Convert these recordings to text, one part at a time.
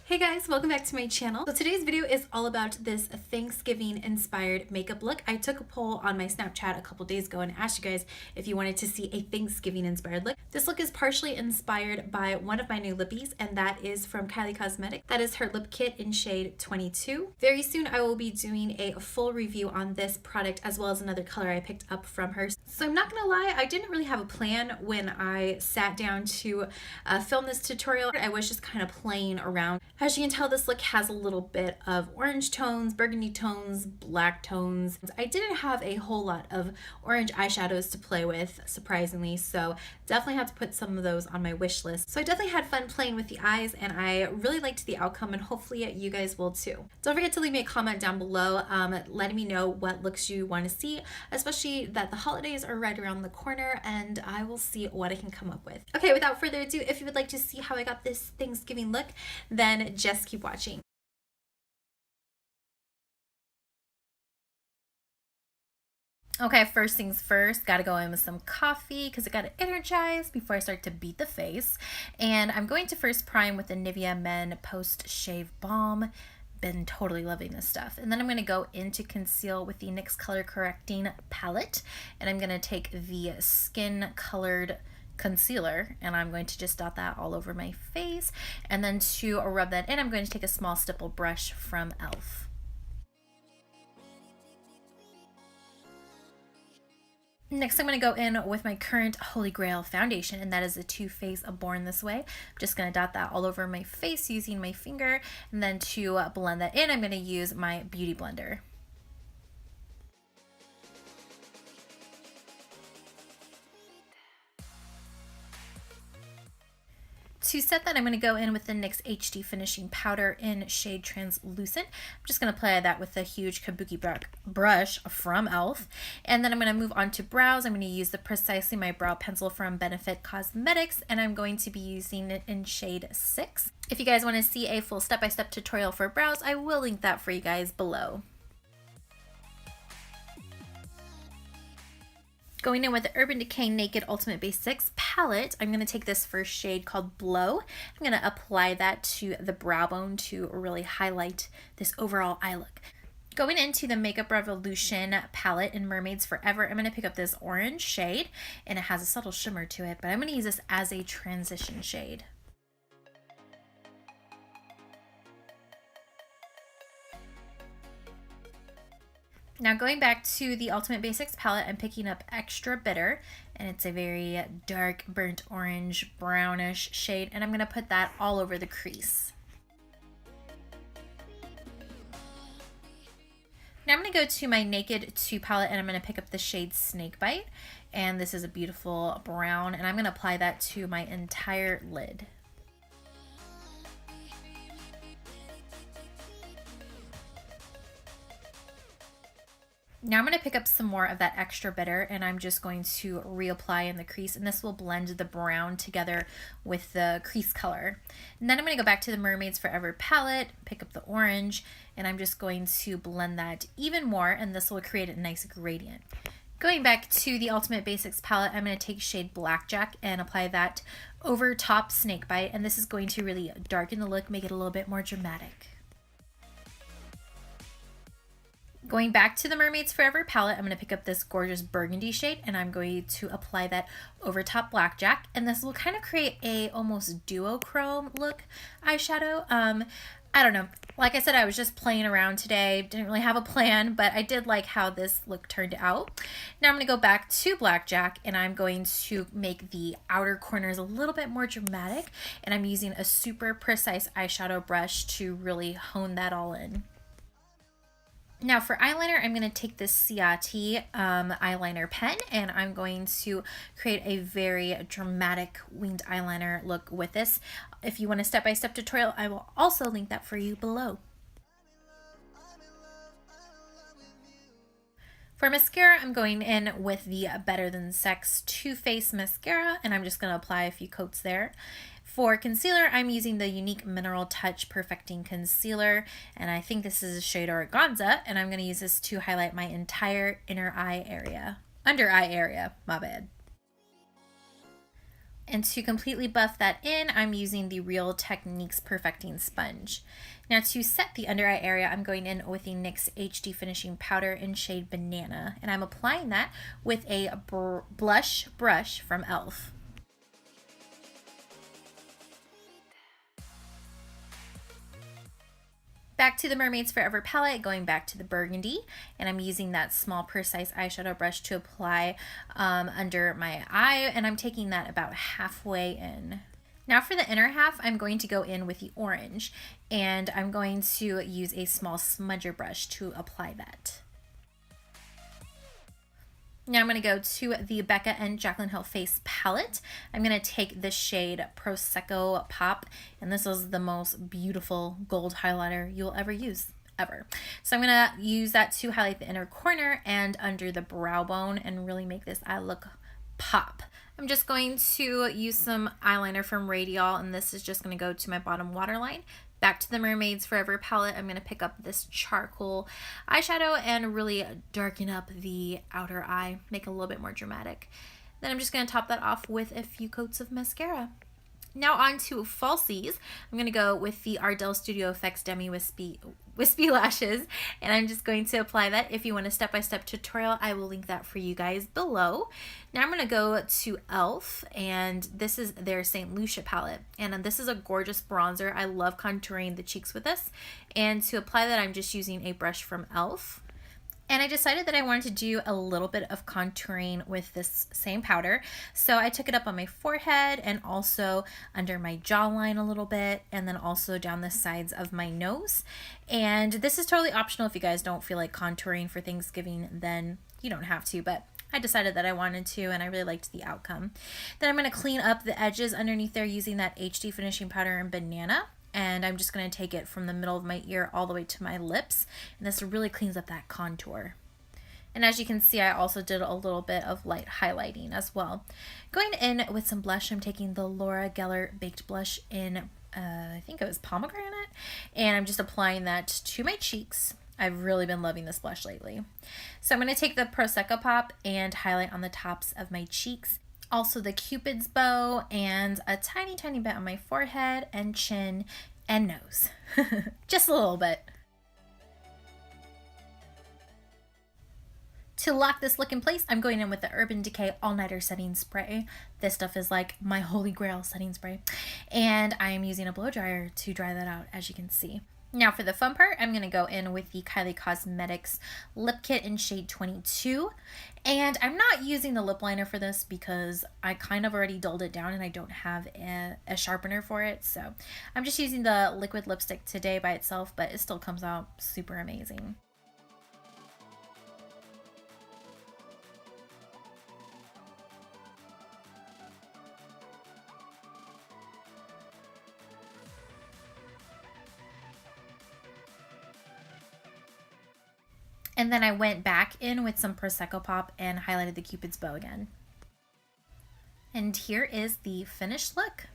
Hey guys, welcome back to my channel. So today's video is all about this Thanksgiving inspired makeup look. I took a poll on my Snapchat a couple days ago and asked you guys if you wanted to see a Thanksgiving inspired look. This look is partially inspired by one of my new lippies, and that is from Kylie Cosmetics. That is her lip kit in shade 22. Very soon I will be doing a full review on this product as well as another color I picked up from her. So I'm not gonna lie, I didn't really have a plan when I sat down to film this tutorial. I was just kind of playing around. As you can tell, this look has a little bit of orange tones, burgundy tones, black tones. I didn't have a whole lot of orange eyeshadows to play with, surprisingly, so definitely had to put some of those on my wish list. So I definitely had fun playing with the eyes, and I really liked the outcome, and hopefully you guys will too. Don't forget to leave me a comment down below letting me know what looks you want to see, especially that the holidays are right around the corner, and I will see what I can come up with. Okay, without further ado, if you would like to see how I got this Thanksgiving look, then just keep watching. Okay, first things first, gotta go in with some coffee because I gotta energize before I start to beat the face. And I'm going to first prime with the Nivea Men Post Shave Balm. Been totally loving this stuff. And then I'm going to go into conceal with the NYX Color Correcting palette, and I'm going to take the skin colored concealer and I'm going to just dot that all over my face, and then to rub that in I'm going to take a small stipple brush from e.l.f. Next, I'm going to go in with my current Holy Grail foundation, and that is the Too Faced Born This Way. I'm just going to dot that all over my face using my finger, and then to blend that in, I'm going to use my Beauty Blender. To set that, I'm going to go in with the NYX HD Finishing Powder in shade Translucent. I'm just going to apply that with a huge kabuki brush from e.l.f. And then I'm going to move on to brows. I'm going to use the Precisely My Brow Pencil from Benefit Cosmetics, and I'm going to be using it in shade 6. If you guys want to see a full step-by-step tutorial for brows, I will link that for you guys below. Going in with the Urban Decay Naked Ultimate Basics palette, I'm going to take this first shade called Blow. I'm going to apply that to the brow bone to really highlight this overall eye look. Going into the Makeup Revolution palette in Mermaids Forever, I'm going to pick up this orange shade, and it has a subtle shimmer to it, but I'm going to use this as a transition shade. Now going back to the Ultimate Basics palette, I'm picking up Extra Bitter, and it's a very dark burnt orange brownish shade, and I'm going to put that all over the crease. Now I'm going to go to my Naked 2 palette, and I'm going to pick up the shade Snakebite, and this is a beautiful brown, and I'm going to apply that to my entire lid. Now I'm going to pick up some more of that Extra Bitter, and I'm just going to reapply in the crease, and this will blend the brown together with the crease color. And then I'm going to go back to the Mermaids Forever palette, pick up the orange, and I'm just going to blend that even more, and this will create a nice gradient. Going back to the Ultimate Basics palette, I'm going to take shade Blackjack and apply that over top Snakebite, and this is going to really darken the look, make it a little bit more dramatic. Going back to the Mermaids Forever palette, I'm going to pick up this gorgeous burgundy shade, and I'm going to apply that over top Blackjack, and this will kind of create a almost duochrome look eyeshadow. I don't know. Like I said, I was just playing around today. Didn't really have a plan, but I did like how this look turned out. Now I'm going to go back to Blackjack, and I'm going to make the outer corners a little bit more dramatic, and I'm using a super precise eyeshadow brush to really hone that all in. Now for eyeliner, I'm going to take this Ciate eyeliner pen, and I'm going to create a very dramatic winged eyeliner look with this. If you want a step-by-step tutorial, I will also link that for you below. For mascara, I'm going in with the Better Than Sex Too Faced Mascara, and I'm just going to apply a few coats there. For concealer, I'm using the Younique Mineral Touch Perfecting Concealer, and I think this is a shade Organza, and I'm going to use this to highlight my entire inner eye area. Under eye area, my bad. And to completely buff that in, I'm using the Real Techniques Perfecting Sponge. Now to set the under eye area, I'm going in with the NYX HD Finishing Powder in shade Banana. And I'm applying that with a blush brush from e.l.f. Back to the Mermaids Forever palette, going back to the burgundy, and I'm using that small purse-size eyeshadow brush to apply under my eye, and I'm taking that about halfway in. Now for the inner half, I'm going to go in with the orange, and I'm going to use a small smudger brush to apply that. Now I'm going to go to the Becca and Jacyln Hill Face palette. I'm going to take the shade Prosecco Pop, and this is the most beautiful gold highlighter you'll ever use, ever. So I'm going to use that to highlight the inner corner and under the brow bone and really make this eye look pop. I'm just going to use some eyeliner from Ardell, and this is just going to go to my bottom waterline. Back to the Mermaids Forever palette, I'm going to pick up this charcoal eyeshadow and really darken up the outer eye, make it a little bit more dramatic. Then I'm just going to top that off with a few coats of mascara. Now on to falsies. I'm going to go with the Ardell Studio Effects Demi Wispy lashes, and I'm just going to apply that. If you want a step-by-step tutorial, I will link that for you guys below. Now I'm going to go to e.l.f., and this is their St. Lucia palette, and this is a gorgeous bronzer. I love contouring the cheeks with this, and to apply that, I'm just using a brush from e.l.f. And I decided that I wanted to do a little bit of contouring with this same powder. So I took it up on my forehead and also under my jawline a little bit, and then also down the sides of my nose. And this is totally optional. If you guys don't feel like contouring for Thanksgiving, then you don't have to, but I decided that I wanted to, and I really liked the outcome. Then I'm going to clean up the edges underneath there using that HD Finishing Powder in Banana. And I'm just going to take it from the middle of my ear all the way to my lips. And this really cleans up that contour. And as you can see, I also did a little bit of light highlighting as well. Going in with some blush, I'm taking the Laura Geller Baked Blush in, I think it was pomegranate. And I'm just applying that to my cheeks. I've really been loving this blush lately. So I'm going to take the Prosecco Pop and highlight on the tops of my cheeks. Also the Cupid's bow, and a tiny bit on my forehead and chin and nose. Just a little bit. To lock this look in place, I'm going in with the Urban Decay All Nighter Setting Spray. This stuff is like my holy grail setting spray. And I am using a blow dryer to dry that out, as you can see. Now for the fun part, I'm going to go in with the Kylie Cosmetics Lip Kit in shade 22. And I'm not using the lip liner for this because I kind of already dulled it down and I don't have a sharpener for it. So I'm just using the liquid lipstick today by itself, but it still comes out super amazing. And then I went back in with some Prosecco Pop and highlighted the Cupid's bow again. And here is the finished look.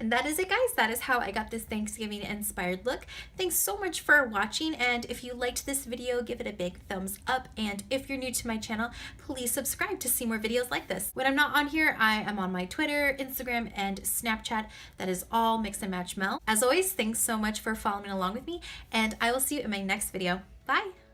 And that is it, guys. That is how I got this Thanksgiving inspired look. Thanks so much for watching, and if you liked this video, give it a big thumbs up, and if you're new to my channel, please subscribe to see more videos like this. When I'm not on here, I am on my Twitter, Instagram, and Snapchat. That is all Mix and Match Mel. As always, thanks so much for following along with me, and I will see you in my next video. Bye!